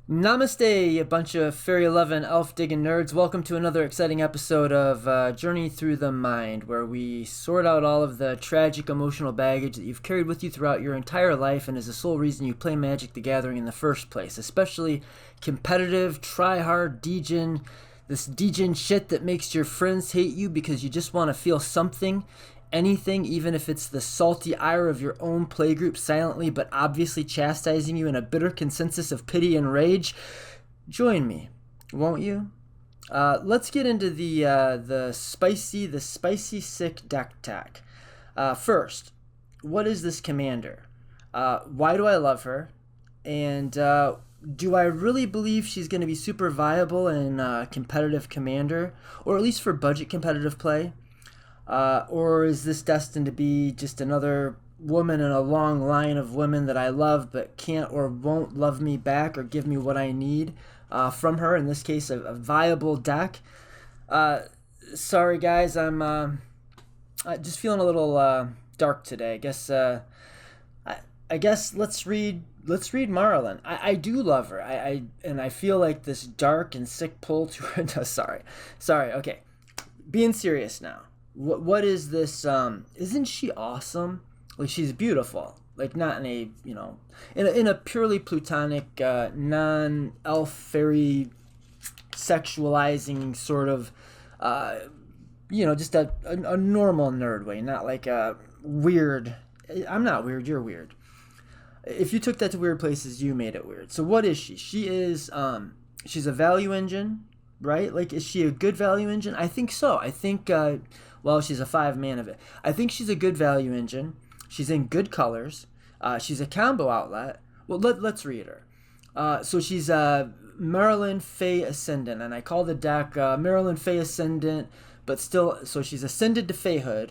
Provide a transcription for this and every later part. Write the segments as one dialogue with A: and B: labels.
A: Namaste, you bunch of Fairy 11 elf digging nerds. Welcome to another exciting episode of Journey Through the Mind, where we sort out all of the tragic emotional baggage that you've carried with you throughout your entire life and is the sole reason you play Magic the Gathering in the first place. Especially competitive, try-hard, degen, this degen shit that makes your friends hate you because you just want to feel something, anything, even if it's the salty ire of your own playgroup silently but obviously chastising you in a bitter consensus of pity and rage. Join me, won't you? Let's get into the spicy sick deck tech. First, what is this commander? Why do I love her? And do I really believe she's going to be super viable in competitive commander, or at least for budget competitive play? Or is this destined to be just another woman in a long line of women that I love but can't or won't love me back or give me what I need from her? In this case, a viable deck. Sorry, guys, I'm just feeling a little dark today. I guess let's read Maralen. I do love her. And I feel like this dark and sick pull to her. No, sorry. Okay, being serious now. What is this? Isn't she awesome? Like, she's beautiful. Like, not in a, in a purely platonic, non-elf fairy sexualizing sort of, just a normal nerd way, not like a weird. I'm not weird. You're weird. If you took that to weird places, you made it weird. So what is she? She is, she's a value engine, right? Like, is she a good value engine? I think so. I think, well, she's a 5-man of it. I think she's a good value engine. She's in good colors. She's a combo outlet. Well, let's read her. So she's Maralen Fae-Ascendant, and I call the deck Maralen Fae-Ascendant, but still, so she's ascended to Faehood,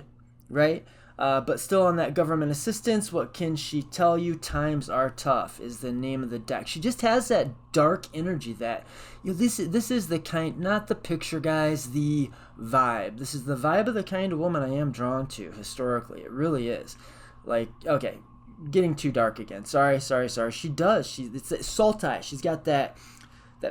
A: right? But still on that government assistance. What can she tell you? Times are tough is the name of the deck. She just has that dark energy that, this is the kind, not the picture, guys, the vibe. This is the vibe of the kind of woman I am drawn to historically. It really is. Like, okay, getting too dark again. Sorry. She does. It's salty. She's got that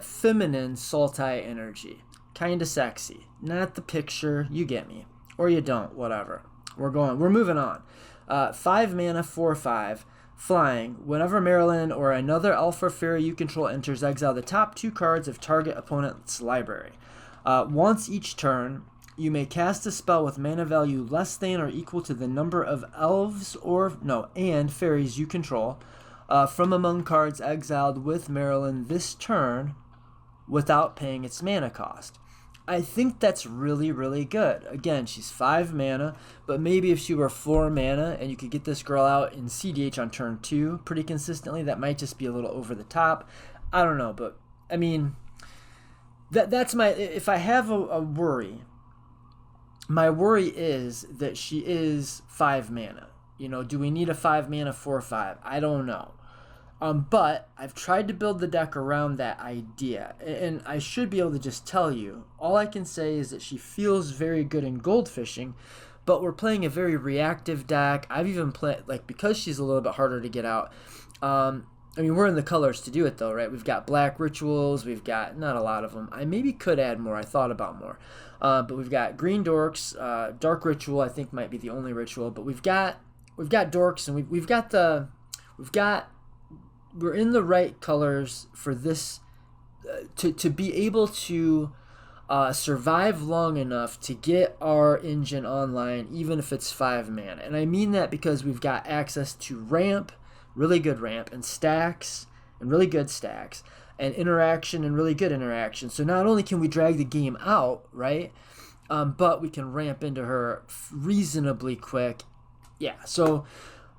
A: feminine salty energy. Kind of sexy. Not the picture. You get me. Or you don't. Whatever. We're moving on. 5 mana, 4/5, flying. Whenever Maralen or another alpha fairy you control enters, exile the top 2 cards of target opponent's library. Once each turn, you may cast a spell with mana value less than or equal to the number of elves and fairies you control from among cards exiled with Maralen this turn without paying its mana cost. I think that's really, really good. Again, she's 5 mana, but maybe if she were 4 mana and you could get this girl out in cEdh on turn 2 pretty consistently, that might just be a little over the top. I don't know, but I mean, that's my, if I have a worry, my worry is that she is 5 mana. Do we need a 5 mana 4/5? I don't know. But I've tried to build the deck around that idea, and I should be able to just tell you. All I can say is that she feels very good in goldfishing, but we're playing a very reactive deck. I've even played, because she's a little bit harder to get out. We're in the colors to do it, though, right? We've got black rituals. We've got, not a lot of them. I maybe could add more. I thought about more. But we've got green dorks. Dark ritual, I think, might be the only ritual. But we've got dorks, and we're in the right colors for this to be able to survive long enough to get our engine online, even if it's 5 mana. And I mean that because we've got access to ramp, really good ramp, and stacks, and really good stacks, and interaction, and really good interaction. So not only can we drag the game out, right, but we can ramp into her reasonably quick. Yeah, so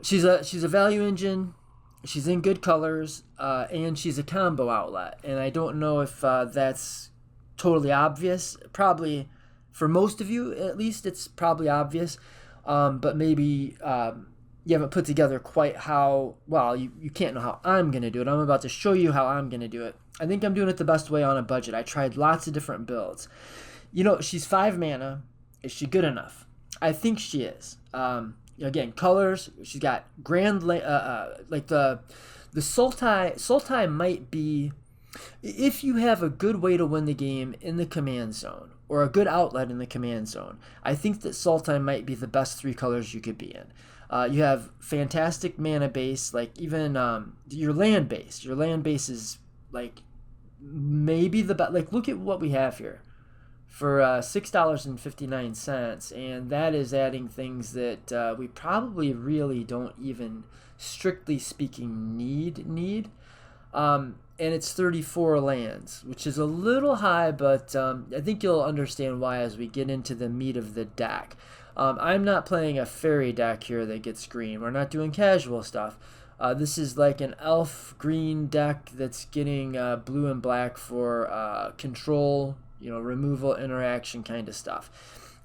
A: she's a value engine. She's in good colors, and she's a combo outlet. And I don't know if that's totally obvious. Probably, for most of you at least, it's probably obvious. But maybe you haven't put together quite how, well, you can't know how I'm going to do it. I'm about to show you how I'm going to do it. I think I'm doing it the best way on a budget. I tried lots of different builds. She's 5 mana. Is she good enough? I think she is. Again, colors. She's got grand, like the Sultai might be If you have a good way to win the game in the command zone, or a good outlet in the command zone, I think that Sultai might be the best 3 colors you could be in. You have fantastic mana base, like even your land base. Your land base is like maybe the best. Like, look at what we have here for $6.59, and that is adding things that we probably really don't even, strictly speaking, need. And it's 34 lands, which is a little high, but I think you'll understand why as we get into the meat of the deck. I'm not playing a fairy deck here that gets green. We're not doing casual stuff. This is like an elf green deck that's getting blue and black for control, removal, interaction kind of stuff.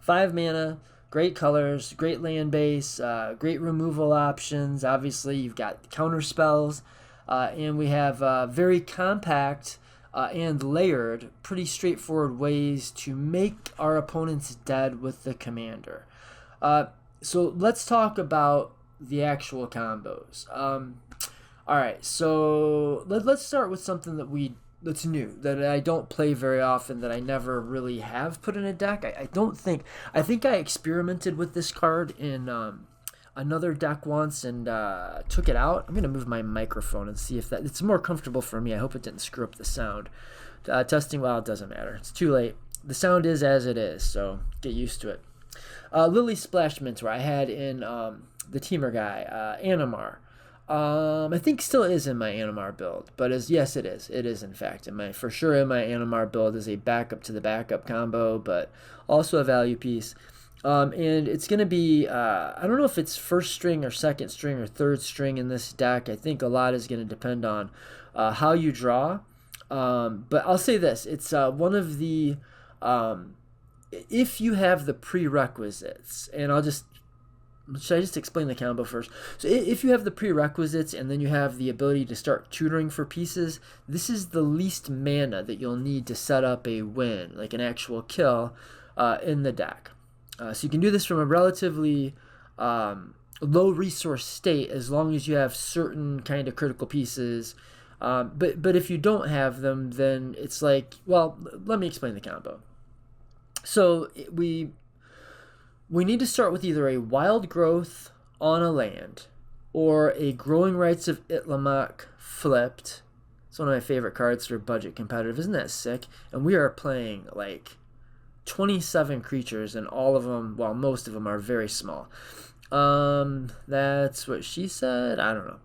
A: 5 mana, great colors, great land base, great removal options. Obviously, you've got counter spells. And we have very compact and layered, pretty straightforward ways to make our opponents dead with the commander. So let's talk about the actual combos. Alright, so let's start with something that's new, that I don't play very often, that I never really have put in a deck. I think I experimented with this card in another deck once and took it out. I'm going to move my microphone and see if it's more comfortable for me. I hope it didn't screw up the sound. Testing, well, it doesn't matter. It's too late. The sound is as it is, so get used to it. Lilysplash Mentor I had in the Teamer guy, Animar. I think still is in my Animar build, but yes, it is. It is, in fact, for sure in my Animar build as a backup to the backup combo, but also a value piece. And it's going to be, I don't know if it's first string or second string or third string in this deck. I think a lot is going to depend on how you draw. But I'll say this. It's one of the, if you have the prerequisites, and should I just explain the combo first? So if you have the prerequisites and then you have the ability to start tutoring for pieces, this is the least mana that you'll need to set up a win, like an actual kill, in the deck. So you can do this from a relatively low resource state as long as you have certain kind of critical pieces. But if you don't have them, then it's like, well, let me explain the combo. So we need to start with either a wild growth on a land or a Growing Rites of Itlamog flipped. It's one of my favorite cards for budget competitive. Isn't that sick? And we are playing like 27 creatures, and all of them, well, most of them are very small. That's what she said. I don't know.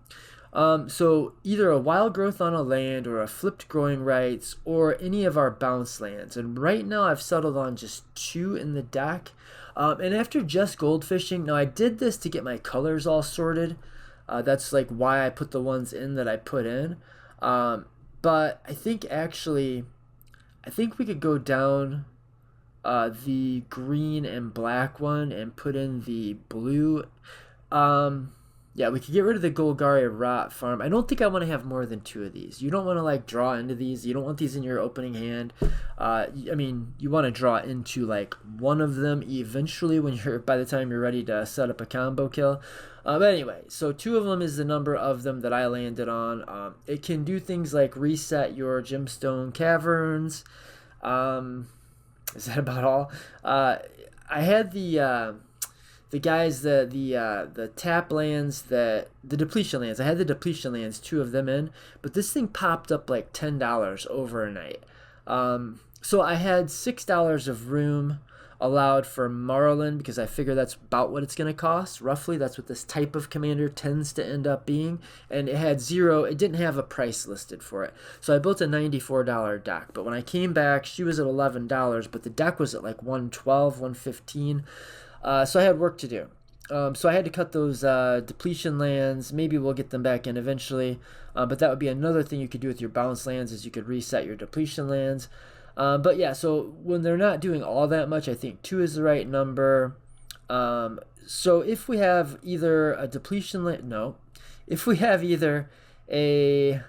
A: So either a wild growth on a land or a flipped Growing Rites or any of our bounce lands. And right now I've settled on just 2 in the deck. And after just goldfishing, now I did this to get my colors all sorted. That's like why I put the ones in that I put in. But I think we could go down the green and black one and put in the blue. Yeah, we could get rid of the Golgari Rot Farm. I don't think I want to have more than 2 of these. You don't want to like draw into these. You don't want these in your opening hand. I mean, you want to draw into like one of them eventually by the time you're ready to set up a combo kill. But anyway, so 2 of them is the number of them that I landed on. It can do things like reset your gemstone caverns. Is that about all? I had the guys, the tap lands, the depletion lands. I had the depletion lands, 2 of them in, but this thing popped up like $10 overnight. So I had $6 of room allowed for Maralen because I figure that's about what it's going to cost. Roughly, that's what this type of commander tends to end up being. And it had 0, it didn't have a price listed for it. So I built a $94 deck. But when I came back, she was at $11, but the deck was at like $112, $115. So I had work to do. So I had to cut those depletion lands. Maybe we'll get them back in eventually. But that would be another thing you could do with your bounce lands is you could reset your depletion lands. But yeah, so when they're not doing all that much, I think 2 is the right number. So if we have either a depletion land, no. If we have either a,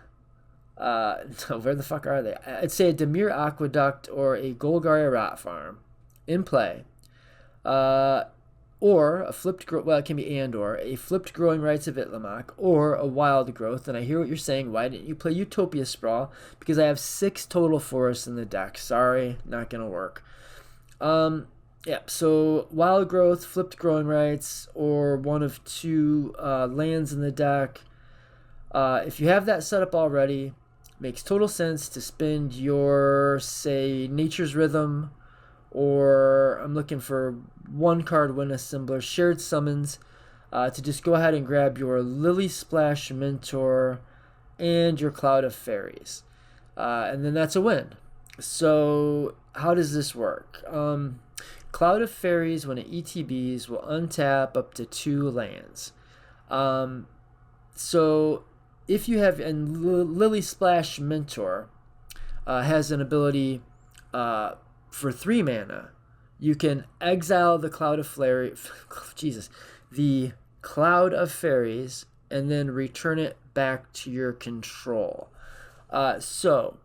A: where the fuck are they? I'd say a Dimir Aqueduct or a Golgari Rot Farm in play. or a well, it can be or a flipped Growing Rites of Itlamog, or a Wild Growth. And I hear what you're saying. Why didn't you play Utopia Sprawl? Because I have 6 total forests in the deck. Sorry, not gonna work. Yeah, so Wild Growth, flipped Growing Rites, or one of 2 lands in the deck. If you have that set up already, makes total sense to spend your, say, Nature's Rhythm, or I'm looking for 1 card Wind Assembler, Shared Summons, to just go ahead and grab your Lilysplash Mentor and your Cloud of Faeries. And then that's a win. So how does this work? Cloud of Faeries, when it ETBs, will untap up to 2 lands. So if you have, and Lilysplash Mentor has an ability for 3 mana. You can exile the Cloud of the Cloud of Faeries, and then return it back to your control. So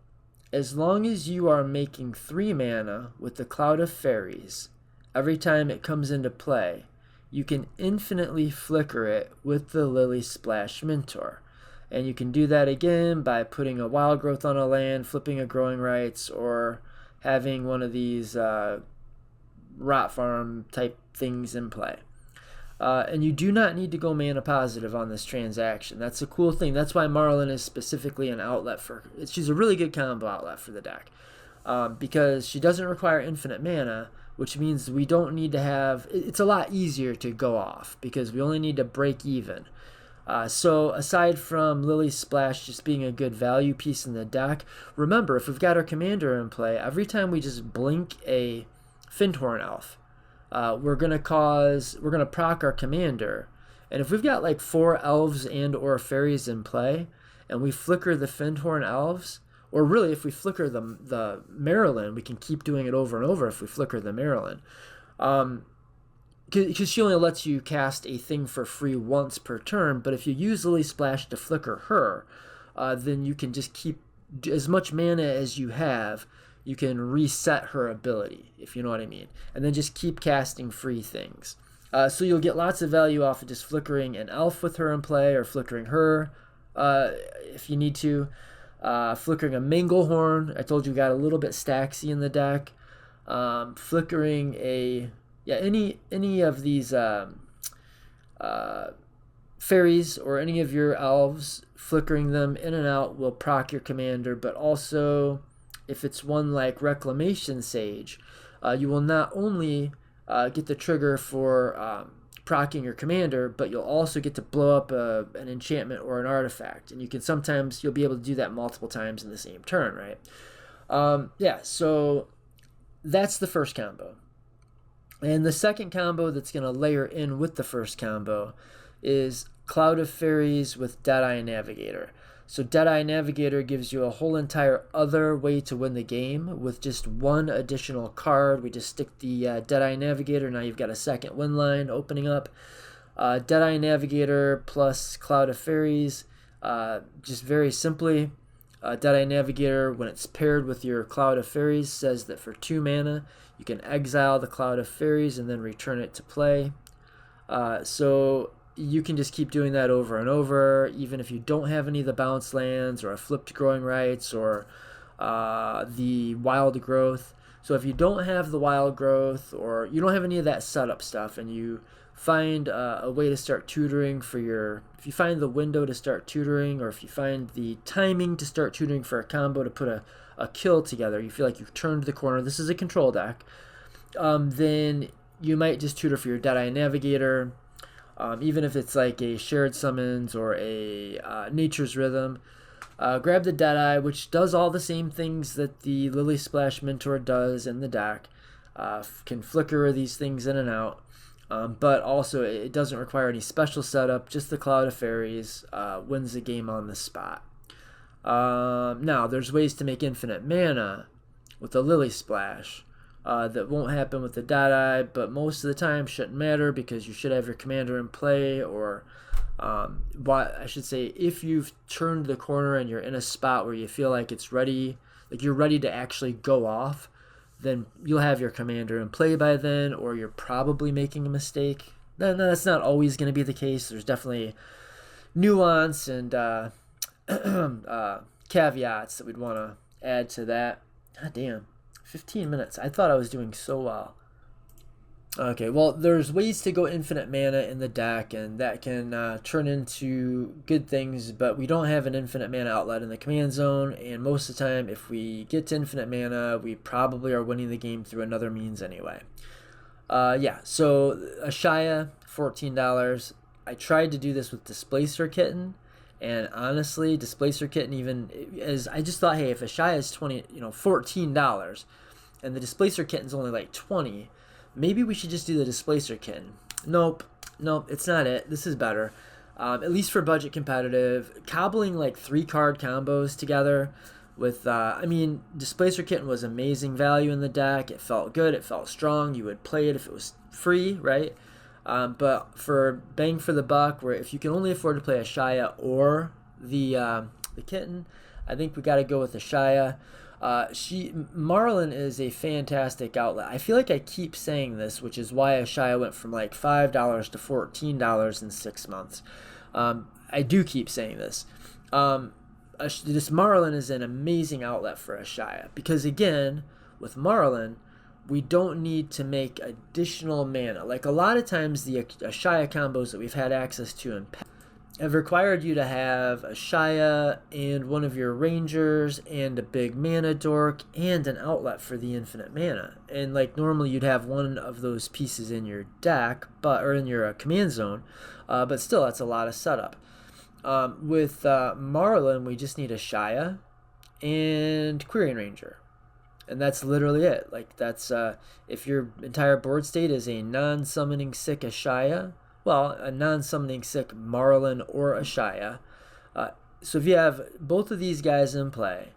A: as long as you are making 3 mana with the Cloud of Faeries, every time it comes into play, you can infinitely flicker it with the Lilysplash Mentor. And you can do that again by putting a Wild Growth on a land, flipping a Growing Rites, or having one of these rot farm type things in play. And you do not need to go mana positive on this transaction. That's a cool thing. That's why Maralen is specifically an outlet for... She's a really good combo outlet for the deck. Because she doesn't require infinite mana, which means we don't need to have... It's a lot easier to go off, because we only need to break even. So aside from Lilysplash just being a good value piece in the deck, remember, if we've got our commander in play, every time we just blink a Fyndhorn Elf, we're gonna proc our commander. And if we've got like 4 elves and or fairies in play, and we flicker the Fyndhorn Elves, or really if we flicker the Maralen, we can keep doing it over and over if we flicker the Maralen. Because she only lets you cast a thing for free once per turn, but if you use Lilysplash to flicker her, then you can just keep as much mana as you have. You can reset her ability, if you know what I mean, and then just keep casting free things. So you'll get lots of value off of just flickering an elf with her in play, or flickering her if you need to. Flickering a Manglehorn. I told you got a little bit Staxy in the deck. Flickering a... Yeah, any of these fairies or any of your elves, flickering them in and out will proc your commander, but also if it's one like Reclamation Sage, you will not only get the trigger for proccing your commander, but you'll also get to blow up an enchantment or an artifact, and you'll be able to do that multiple times in the same turn, right? Yeah, so that's the first combo. And the second combo that's going to layer in with the first combo is Cloud of Faeries with Deadeye Navigator. So Deadeye Navigator gives you a whole entire other way to win the game with just 1 additional card. We just stick the Deadeye Navigator. Now you've got a second win line opening up. Deadeye Navigator plus Cloud of Faeries. Just very simply, Deadeye Navigator, when it's paired with your Cloud of Faeries, says that for 2 mana, you can exile the Cloud of Faeries and then return it to play. So you can just keep doing that over and over, even if you don't have any of the bounce lands or a flipped Growing Rites or the Wild Growth. So if you don't have the Wild Growth, or you don't have any of that setup stuff, and you find a way to start tutoring if you find the window to start tutoring, or if you find the timing to start tutoring for a combo to put a kill together, you feel like you've turned the corner, this is a control deck, then you might just tutor for your Deadeye Navigator, even if it's like a Shared Summons or a Nature's Rhythm. Grab the Deadeye, which does all the same things that the Lilysplash Mentor does in the deck, can flicker these things in and out, but also it doesn't require any special setup, just the Cloud of Faeries wins the game on the spot. Now, there's ways to make infinite mana with the Lilysplash that won't happen with the Deadeye, but most of the time shouldn't matter because you should have your commander in play, or I should say, if you've turned the corner and you're in a spot where you feel like it's ready, like you're ready to actually go off, then you'll have your commander in play by then, or you're probably making a mistake. No, that's not always going to be the case. There's definitely nuance and caveats that we'd want to add to that. God damn, 15 minutes. I thought I was doing so well. Okay, well, there's ways to go infinite mana in the deck, and that can turn into good things, but we don't have an infinite mana outlet in the command zone, and most of the time, if we get to infinite mana, we probably are winning the game through another means anyway. Yeah, so Ashaya, $14. I tried to do this with Displacer Kitten, and honestly, Displacer Kitten I just thought, hey, if Ashaya is $14, and the Displacer Kitten's only like 20, maybe we should just do the Displacer Kitten. Nope, it's not it. This is better. At least for budget competitive. Cobbling like 3-card combos together with, Displacer Kitten was amazing value in the deck. It felt good. It felt strong. You would play it if it was free, right? But for bang for the buck, where if you can only afford to play Ashaya or the Kitten, I think we got to go with Ashaya. Maralen is a fantastic outlet. I feel like I keep saying this, which is why Ashaya went from like $5 to $14 in 6 months. I do keep saying this. This Maralen is an amazing outlet for Ashaya because, again, with Maralen, we don't need to make additional mana. Like a lot of times, the Ashaya combos that we've had access to in past have required you to have Ashaya and one of your rangers and a big mana dork and an outlet for the infinite mana. And like normally you'd have one of those pieces in your deck, or in your command zone, but still that's a lot of setup. With Maralen, we just need Ashaya and Quirion Ranger. And that's literally it. Like that's if your entire board state is a non-summoning sick Ashaya, well, a non-summoning sick Maralen or Ashaya. So if you have both of these guys in play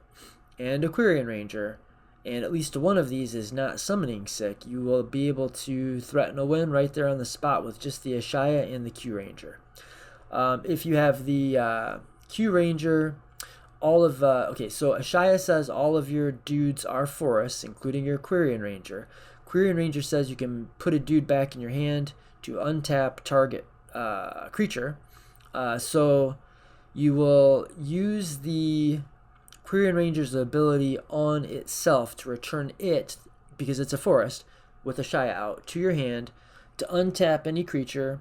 A: and a Quirion Ranger, and at least one of these is not summoning sick, you will be able to threaten a win right there on the spot with just the Ashaya and the Q Ranger. If you have the Q Ranger, so Ashaya says all of your dudes are forests, including your Quirion Ranger. Quirion Ranger says you can put a dude back in your hand to untap target creature. So you will use the Quirion Ranger's ability on itself to return it, because it's a forest, with Ashaya out, to your hand to untap any creature.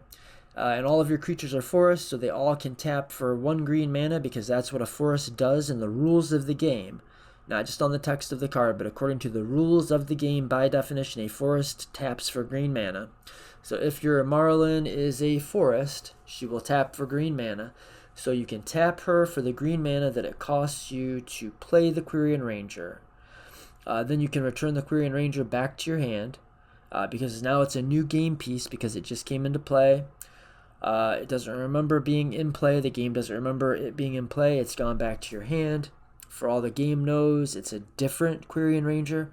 A: And all of your creatures are forests, so they all can tap for 1 green mana, because that's what a forest does in the rules of the game. Not just on the text of the card, but according to the rules of the game, by definition, a forest taps for green mana. So if your Maralen is a forest, she will tap for green mana. So you can tap her for the green mana that it costs you to play the Quirion Ranger. Then you can return the Quirion Ranger back to your hand, because now it's a new game piece because it just came into play. It doesn't remember being in play. The game doesn't remember it being in play. It's gone back to your hand. For all the game knows, it's a different Quirion Ranger.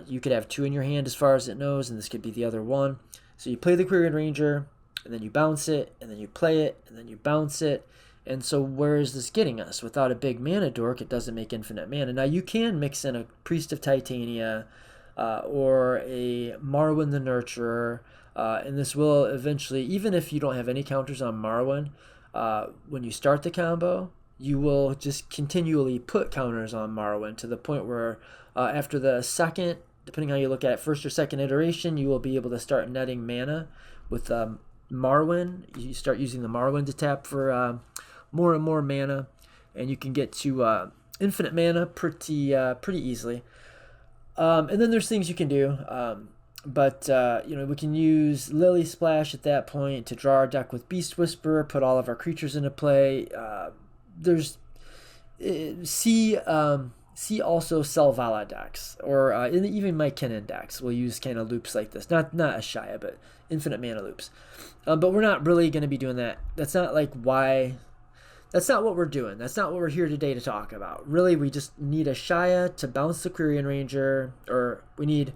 A: You could have 2 in your hand as far as it knows, and this could be the other one. So you play the Quirion Ranger, and then you bounce it, and then you play it, and then you bounce it. And so where is this getting us? Without a big mana dork, it doesn't make infinite mana. Now you can mix in a Priest of Titania or a Marwyn the Nurturer, and this will eventually, even if you don't have any counters on Marwyn, when you start the combo, you will just continually put counters on Marwyn to the point where after the second, depending how you look at it, first or second iteration, you will be able to start netting mana with Marwyn. You start using the Marwyn to tap for more and more mana, and you can get to infinite mana pretty easily. And then there's things you can do, but we can use Lilysplash at that point to draw our deck with Beast Whisperer, put all of our creatures into play. See also Selvala decks, or even my Kennen decks will use kind of loops like this. Not Ashaya, but infinite mana loops. But we're not really going to be doing that. That's not what we're doing. That's not what we're here today to talk about. Really, we just need Ashaya to bounce the Quirion Ranger, or we need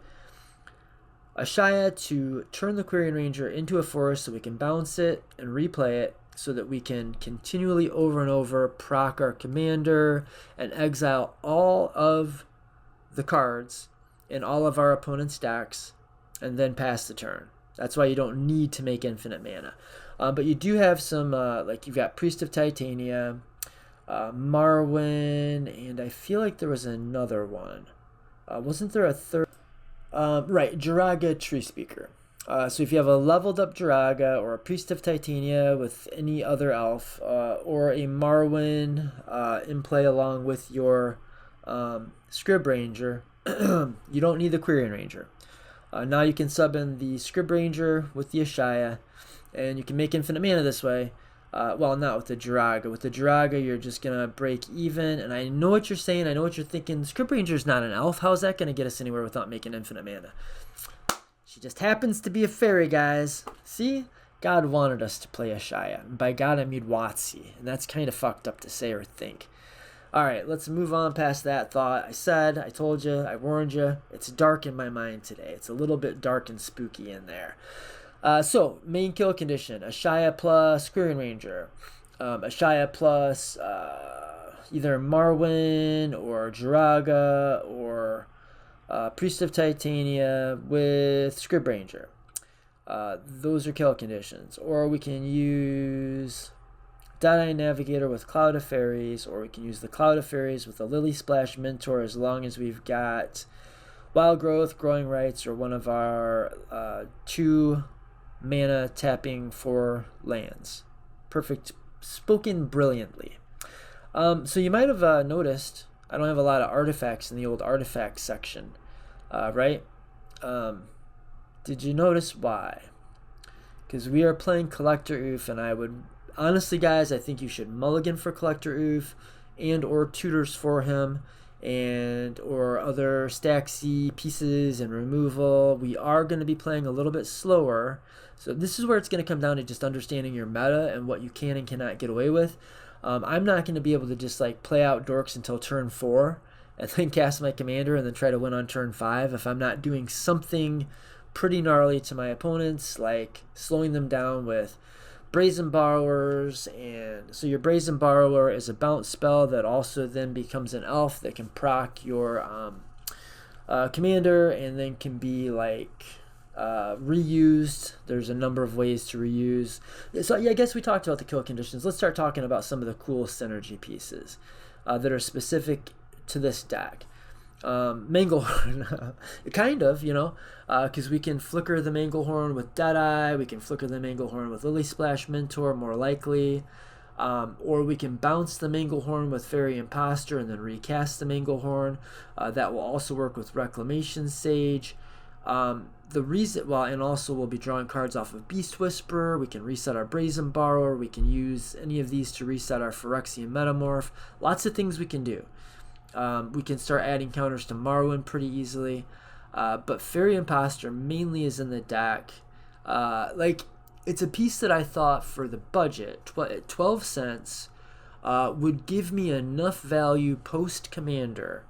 A: Ashaya to turn the Quirion Ranger into a forest so we can bounce it and replay it, so that we can continually over and over proc our commander and exile all of the cards in all of our opponent's stacks, and then pass the turn. That's why you don't need to make infinite mana. But you do have some, like you've got Priest of Titania, Marwen, and I feel like there was another one. Wasn't there a third? Right, Jiraga Tree Speaker. So if you have a leveled up Jiraga or a Priest of Titania with any other elf, or a Marwen in play along with your Scryb Ranger, you don't need the Quirion Ranger. Now you can sub in the Scryb Ranger with the Ashaya, and you can make infinite mana this way. Well, not with the Jiraga. With the Jiraga, you're just going to break even. And I know what you're saying. I know what you're thinking. Scryb Ranger's not an elf. How's that going to get us anywhere without making infinite mana? She just happens to be a fairy, guys. See? God wanted us to play Ashaya. And by God, I mean WOTC. And that's kind of fucked up to say or think. Alright, let's move on past that thought. I told you, I warned you. It's dark in my mind today. It's a little bit dark and spooky in there. So, main kill condition, Ashaya plus Quirion Ranger. Ashaya plus either Marwen or Jiraga or Priest of Titania with Scryb Ranger. Those are kill conditions. Or we can use Deadeye Navigator with Cloud of Faeries, or we can use the Cloud of Faeries with the Lilysplash Mentor as long as we've got Wild Growth, Growing Rites, or one of our 2 mana tapping 4 lands. Perfect. Spoken brilliantly. So you might have noticed I don't have a lot of artifacts in the old artifact section, right? Did you notice why? Because we are playing Collector Ouphe, and I would honestly, guys, I think you should mulligan for Collector Ouphe and or tutors for him and or other Staxy pieces and removal. We are going to be playing a little bit slower. So this is where it's going to come down to just understanding your meta and what you can and cannot get away with. I'm not going to be able to just like play out dorks until turn 4 and then cast my commander and then try to win on turn 5 if I'm not doing something pretty gnarly to my opponents, like slowing them down with Brazen Borrowers. And so your Brazen Borrower is a bounce spell that also then becomes an elf that can proc your commander and then can be like reused. There's a number of ways to reuse. So yeah, I guess we talked about the kill conditions. Let's start talking about some of the cool synergy pieces that are specific to this deck. Manglehorn, kind of, you know, because we can flicker the Manglehorn with Deadeye, we can flicker the Manglehorn with Lilysplash Mentor, more likely, or we can bounce the Manglehorn with Fairy Imposter and then recast the Manglehorn. That will also work with Reclamation Sage. The reason, well, and also we'll be drawing cards off of Beast Whisperer. We can reset our Brazen Borrower. We can use any of these to reset our Phyrexian Metamorph. Lots of things we can do. We can start adding counters to Marwen pretty easily. But Fairy Imposter mainly is in the deck. Like, it's a piece that I thought for the budget, 12 cents, would give me enough value post-commander.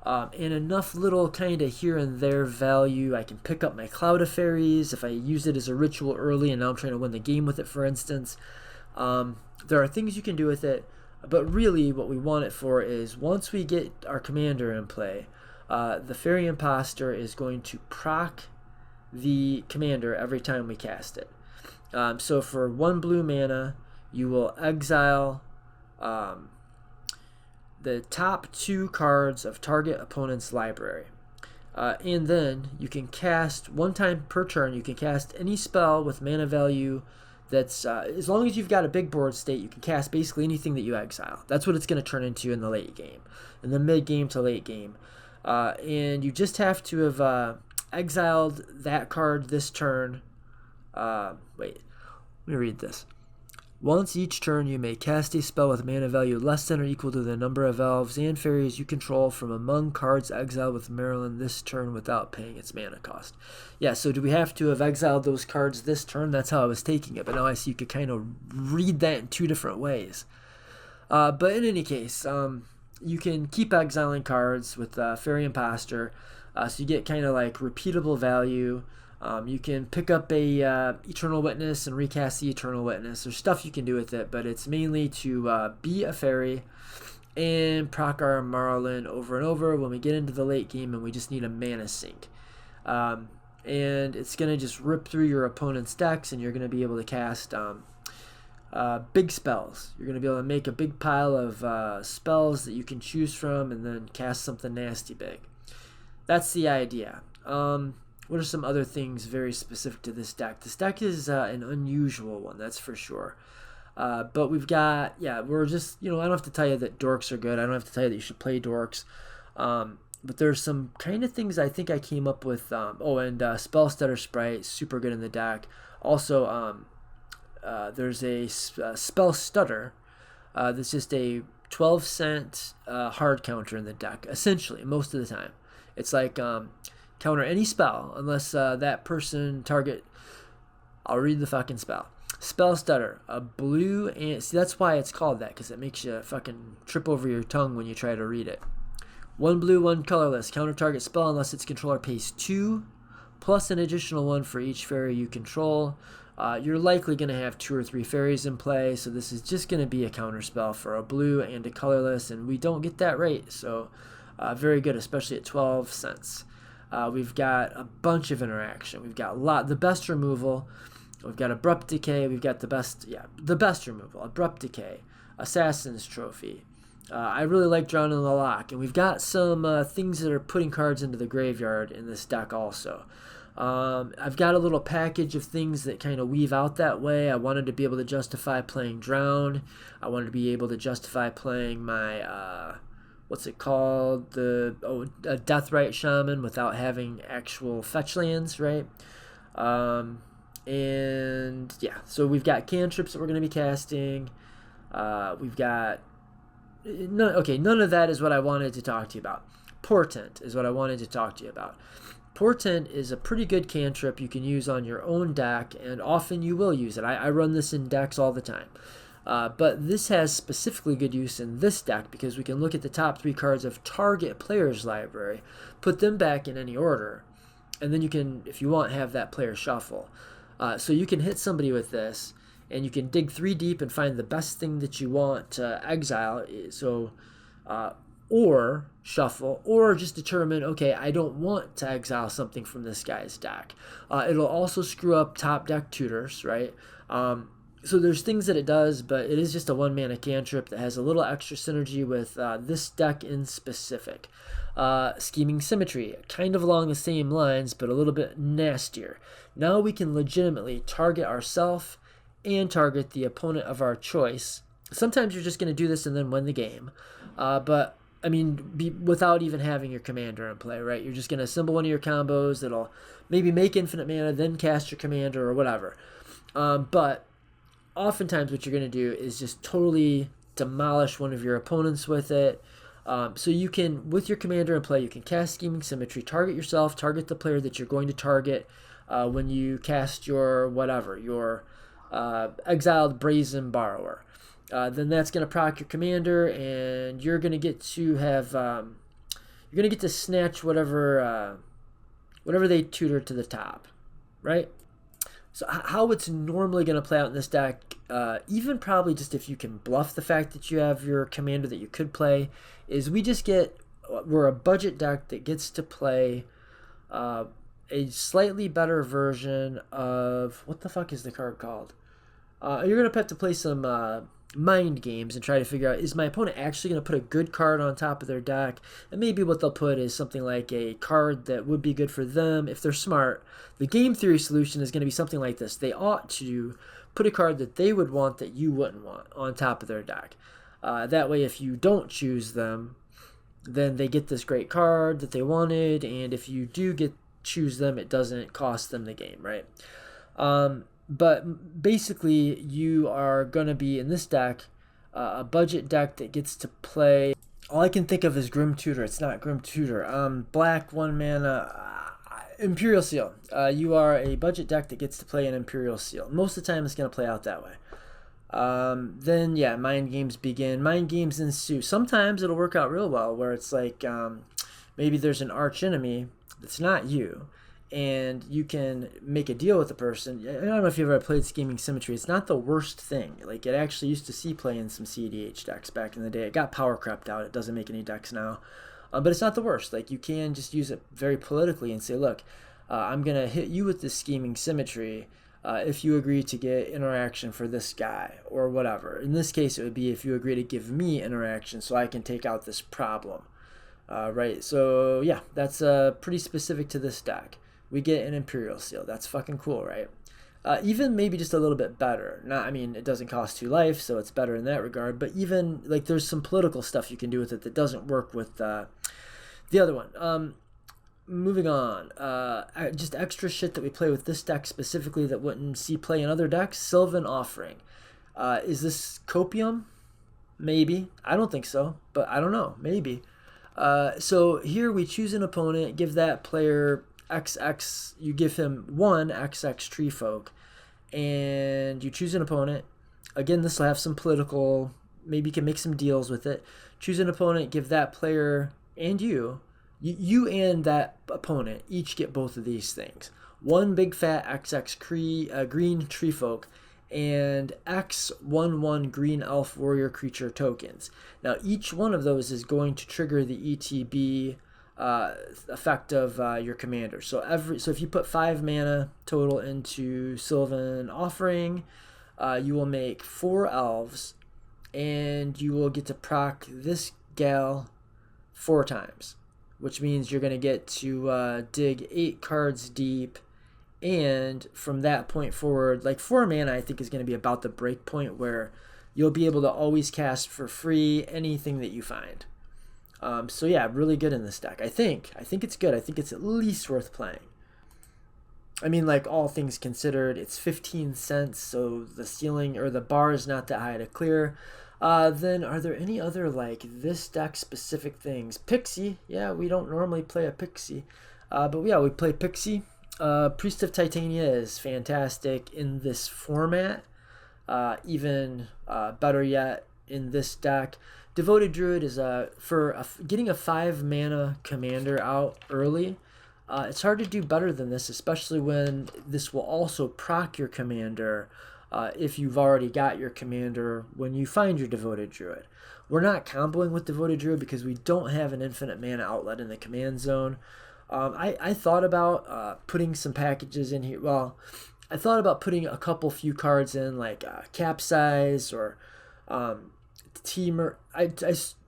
A: And enough little kind of here and there value. I can pick up my Cloud of Faeries if I use it as a ritual early and now I'm trying to win the game with it, for instance. There are things you can do with it, but really what we want it for is once we get our commander in play, the Fairy Imposter is going to proc the commander every time we cast it. So for 1 blue mana, you will exile the top 2 cards of target opponent's library. And then you can cast, 1 time per turn, you can cast any spell with mana value that's, as long as you've got a big board state, you can cast basically anything that you exile. That's what it's going to turn into in the late game, in the mid game to late game. And you just have to have exiled that card this turn. Wait, let me read this. Once each turn, you may cast a spell with mana value less than or equal to the number of elves and fairies you control from among cards exiled with Maralen this turn without paying its mana cost. Yeah, so do we have to have exiled those cards this turn? That's how I was taking it, but now I see you could kind of read that in 2 different ways. But in any case, you can keep exiling cards with Fairy Imposter, so you get kind of like repeatable value. You can pick up a Eternal Witness and recast the Eternal Witness. There's stuff you can do with it, but it's mainly to be a fairy and proc our Maralen over and over when we get into the late game and we just need a mana sink. And it's going to just rip through your opponent's decks, and you're going to be able to cast big spells. You're going to be able to make a big pile of spells that you can choose from and then cast something nasty big. That's the idea. What are some other things very specific to this deck? This deck is an unusual one, that's for sure. But we've got, we're just, I don't have to tell you that dorks are good. I don't have to tell you that you should play dorks. But there's some kind of things I think I came up with. Spell Stutter Sprite, super good in the deck. Also, there's a Spell Stutter that's just a 12-cent hard counter in the deck, essentially, most of the time. It's like counter any spell unless that person target... I'll read the fucking spell. Spell Stutter, a blue, and see, that's why it's called that, because it makes you fucking trip over your tongue when you try to read it. 1 blue, 1 colorless. Counter target spell unless its controller pays 2, plus an additional 1 for each fairy you control. You're likely going to have 2 or 3 fairies in play, so this is just going to be a counter spell for a blue and a colorless, and we don't get that rate, so very good, especially at 12 cents. We've got a bunch of interaction. We've got the best removal. We've got Abrupt Decay. We've got the best removal. Abrupt Decay, Assassin's Trophy. I really like Drowning in the Loch, and we've got some things that are putting cards into the graveyard in this deck also. I've got a little package of things that kind of weave out that way. I wanted to be able to justify playing Drown. I wanted to be able to justify playing my, what's it called? A Deathrite Shaman without having actual fetch lands, right? And yeah, so we've got cantrips that we're going to be casting. We've got... None of that is what I wanted to talk to you about. Portent is what I wanted to talk to you about. Portent is a pretty good cantrip you can use on your own deck, and often you will use it. I run this in decks all the time. But this has specifically good use in this deck because we can look at the top 3 cards of target player's library, put them back in any order, and then you can, if you want, have that player shuffle. So you can hit somebody with this, and you can dig 3 deep and find the best thing that you want to exile. So, or shuffle, or just determine, okay, I don't want to exile something from this guy's deck. It'll also screw up top deck tutors, right? So there's things that it does, but it is just a 1-mana cantrip that has a little extra synergy with this deck in specific. Scheming Symmetry, kind of along the same lines, but a little bit nastier. Now we can legitimately target ourselves and target the opponent of our choice. Sometimes you're just going to do this and then win the game. But, I mean, without even having your commander in play, right? You're just going to assemble one of your combos that'll maybe make infinite mana, then cast your commander or whatever. But oftentimes what you're going to do is just totally demolish one of your opponents with it. So you can, with your commander in play, you can cast Scheming Symmetry, target yourself, target the player that you're going to target when you cast your whatever, your exiled Brazen Borrower. Then that's going to proc your commander, and you're going to get to have you're going to get to snatch whatever they tutor to the top, right? So how it's normally going to play out in this deck, even probably just if you can bluff the fact that you have your commander that you could play, is we're a budget deck that gets to play a slightly better version of, what the fuck is the card called? You're going to have to play some mind games and try to figure out, is my opponent actually going to put a good card on top of their deck? And maybe what they'll put is something like a card that would be good for them if they're smart. The game theory solution is going to be something like this. They ought to put a card that they would want that you wouldn't want on top of their deck. That way, if you don't choose them, then they get this great card that they wanted, and if you do choose them, it doesn't cost them the game, right? But basically, you are going to be, in this deck, a budget deck that gets to play... All I can think of is Grim Tutor. It's not Grim Tutor. Black, 1 mana, Imperial Seal. You are a budget deck that gets to play an Imperial Seal. Most of the time, it's going to play out that way. Then, yeah, mind games begin. Mind games ensue. Sometimes it'll work out real well, where it's like maybe there's an arch enemy that's not you, and you can make a deal with the person. I don't know if you've ever played Scheming Symmetry. It's not the worst thing. Like, it actually used to see play in some cEdh decks back in the day. It got power crept out. It doesn't make any decks now. But it's not the worst. Like, you can just use it very politically and say, look, I'm going to hit you with this Scheming Symmetry if you agree to get interaction for this guy or whatever. In this case, it would be if you agree to give me interaction so I can take out this problem. Right, so yeah, that's pretty specific to this deck. We get an Imperial Seal. That's fucking cool, right? Even maybe just a little bit better. Not, I mean, it doesn't cost 2 life, so it's better in that regard. But even, like, there's some political stuff you can do with it that doesn't work with the other one. Moving on. Just extra shit that we play with this deck specifically that wouldn't see play in other decks. Sylvan Offering. Is this Copium? Maybe. I don't think so, but I don't know. Maybe. So here we choose an opponent, give that player XX, you give him 1 XX Tree Folk, and you choose an opponent. Again, this will have some political, maybe you can make some deals with it. Choose an opponent, give that player and you and that opponent each get both of these things. 1 big fat XX green Tree Folk, and X11 green elf warrior creature tokens. Now each one of those is going to trigger the ETB effect of your commander. So if you put 5 mana total into Sylvan Offering, you will make 4 elves, and you will get to proc this gal 4 times, which means you're going to get to dig 8 cards deep. And from that point forward, like 4 mana, I think is going to be about the break point where you'll be able to always cast for free anything that you find. So yeah, really good in this deck. I think it's good. I think it's at least worth playing. I mean, like, all things considered, it's 15 cents, so the ceiling or the bar is not that high to clear. Then are there any other, like, this deck specific things? Pixie, yeah, we don't normally play a Pixie, but yeah, we play Pixie. Priest of Titania is fantastic in this format. Even better yet in this deck. Devoted Druid is for getting a 5 mana commander out early. It's hard to do better than this, especially when this will also proc your commander if you've already got your commander when you find your Devoted Druid. We're not comboing with Devoted Druid because we don't have an infinite mana outlet in the command zone. I thought about putting some packages in here. Well, I thought about putting a few cards in, like Capsize or Teamer. I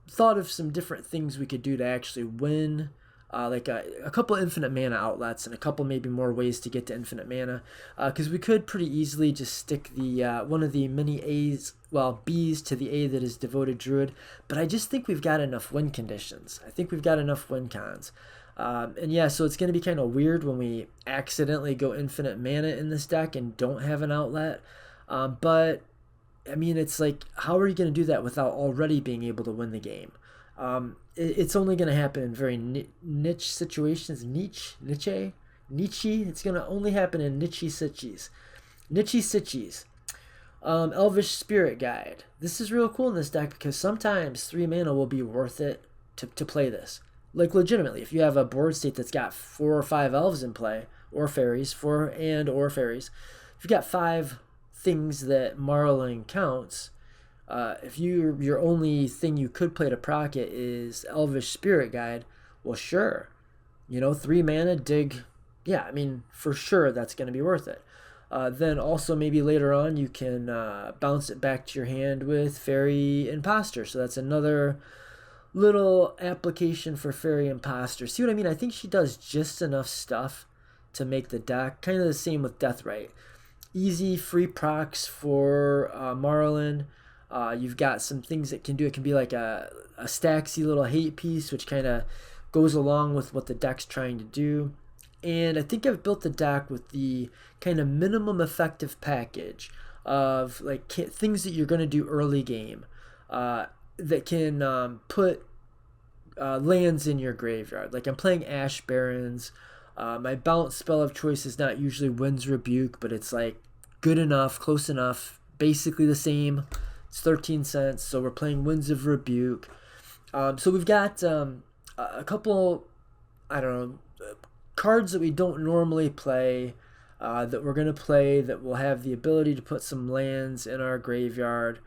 A: thought of some different things we could do to actually win, like a couple infinite mana outlets and a couple maybe more ways to get to infinite mana, because we could pretty easily just stick the one of the mini B's to the A that is Devoted Druid, but I just think we've got enough win conditions. I think we've got enough win cons. And yeah, so it's going to be kind of weird when we accidentally go infinite mana in this deck and don't have an outlet. But, I mean, it's like, how are you going to do that without already being able to win the game? It's only going to happen in very niche situations. Niche? It's going to only happen in niche sitchies. Elvish Spirit Guide. This is real cool in this deck because sometimes 3 mana will be worth it to play this. Like, legitimately, if you have a board state that's got 4 or 5 elves in play, or fairies, or fairies, if you've got 5 things that Maralen counts, if your only thing you could play to proc it is Elvish Spirit Guide, well, sure. 3 mana, dig. Yeah, I mean, for sure that's going to be worth it. Then also maybe later on you can bounce it back to your hand with Faerie Imposter. So that's another little application for Faerie Imposter. See what I mean? I think she does just enough stuff to make the deck. Kind of the same with Deathrite. Easy, free procs for Maralen. You've got some things that can do. It can be like a Staxy little hate piece, which kind of goes along with what the deck's trying to do. And I think I've built the deck with the kind of minimum effective package of like things that you're going to do early game that can put lands in your graveyard. Like, I'm playing Ash Barrens. My bounce spell of choice is not usually Wind's Rebuke, but it's like good enough, close enough, basically the same. It's 13 cents, so we're playing Winds of Rebuke. So we've got a couple, I don't know, cards that we don't normally play, that we're going to play, that will have the ability to put some lands in our graveyard,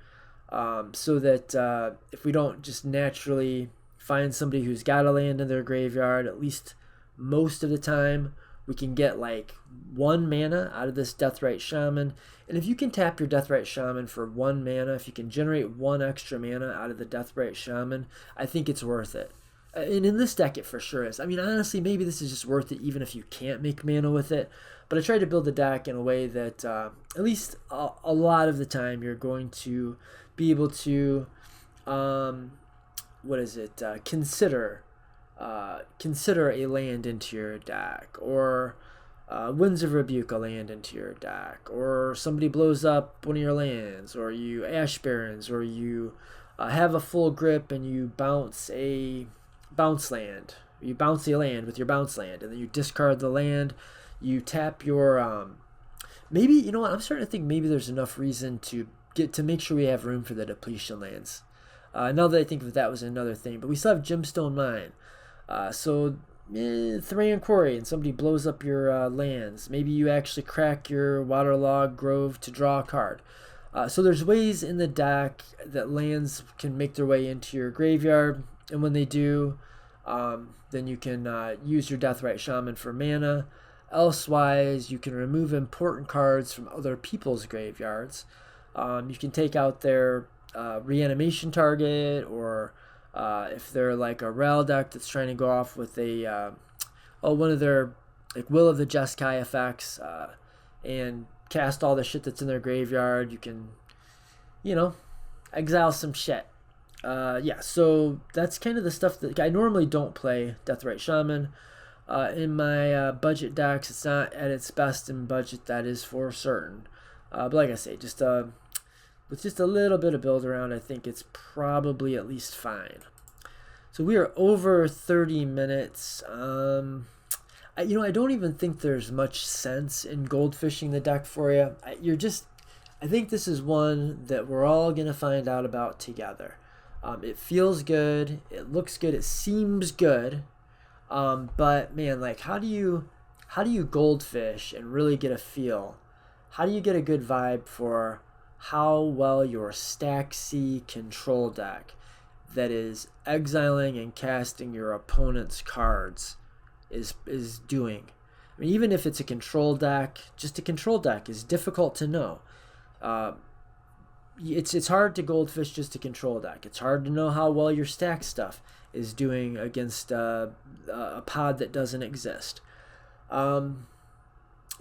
A: so that if we don't just naturally find somebody who's got a land in their graveyard, at least most of the time, we can get like 1 mana out of this Deathrite Shaman. And if you can tap your Deathrite Shaman for 1 mana, if you can generate 1 extra mana out of the Deathrite Shaman, I think it's worth it. And in this deck, it for sure is. I mean, honestly, maybe this is just worth it even if you can't make mana with it. But I tried to build the deck in a way that at least a lot of the time you're going to be able to, consider a land into your deck, or Winds of Rebuke a land into your deck, or somebody blows up one of your lands, or you Ash Barrens, or you have a full grip and you bounce a land. You bounce a land with your bounce land, and then you discard the land. You tap your maybe, you know what, I'm starting to think maybe there's enough reason to make sure we have room for the depletion lands. Now that I think of it, that was another thing, but we still have Gemstone Mine. So Therian Quarry, and somebody blows up your lands. Maybe you actually crack your Waterlog Grove to draw a card. So there's ways in the deck that lands can make their way into your graveyard, and when they do, then you can use your Deathrite Shaman for mana. Elsewise, you can remove important cards from other people's graveyards. You can take out their reanimation target, or if they're like a Ral deck that's trying to go off with a one of their like Will of the Jeskai effects, and cast all the shit that's in their graveyard, you can, exile some shit. Yeah, so that's kind of the stuff that I normally don't play Deathrite Shaman. In my budget decks, it's not at its best in budget, that is for certain. But like I say, with just a little bit of build around, I think it's probably at least fine. So we are over 30 minutes. I don't even think there's much sense in goldfishing the deck for you. I think this is one that we're all going to find out about together. It feels good. It looks good. It seems good. But man, like, how do you goldfish and really get a feel? How do you get a good vibe for how well your Staxy control deck that is exiling and casting your opponent's cards is doing? I mean, even if it's a control deck, just a control deck is difficult to know. It's hard to goldfish just a control deck. It's hard to know how well your stack stuff is doing against a pod that doesn't exist. And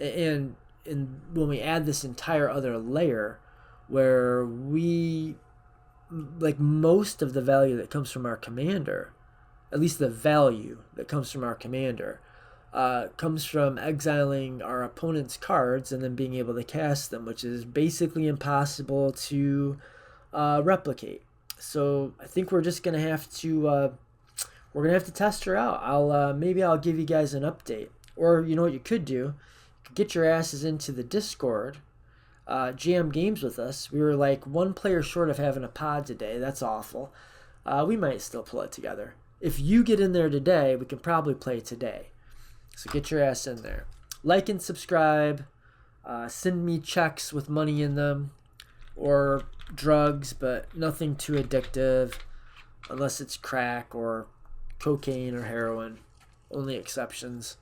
A: when we add this entire other layer, where we, like, most of the value that comes from our commander, at least the value that comes from our commander, comes from exiling our opponent's cards and then being able to cast them, which is basically impossible to replicate. So I think we're just gonna have to test her out. Maybe I'll give you guys an update, or you know what you could do, you could get your asses into the Discord, jam games with us. We were like 1 player short of having a pod today. That's awful. We might still pull it together. If you get in there today, we can probably play today. So get your ass in there. Like and subscribe. Send me checks with money in them, or drugs, but nothing too addictive, unless it's crack or cocaine or heroin. Only exceptions.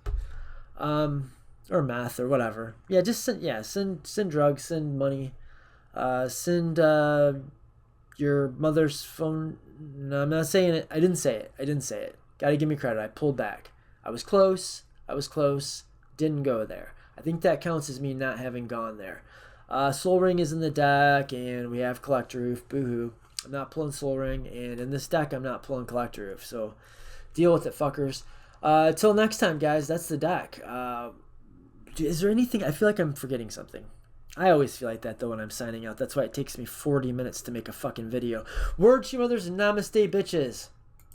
A: Or meth or whatever. Yeah, just send drugs, send money, send your mother's phone. No, I'm not saying it. I didn't say it. Gotta give me credit. I pulled back. I was close. Didn't go there. I think that counts as me not having gone there. Soul Ring is in the deck, and we have Collector Ouphe. Boo-hoo. I'm not pulling Soul Ring, and in this deck, I'm not pulling Collector Ouphe. So deal with it, fuckers. Till next time, guys. That's the deck. Is there anything? I feel like I'm forgetting something. I always feel like that, though, when I'm signing out. That's why it takes me 40 minutes to make a fucking video. Word to your mothers and namaste, bitches.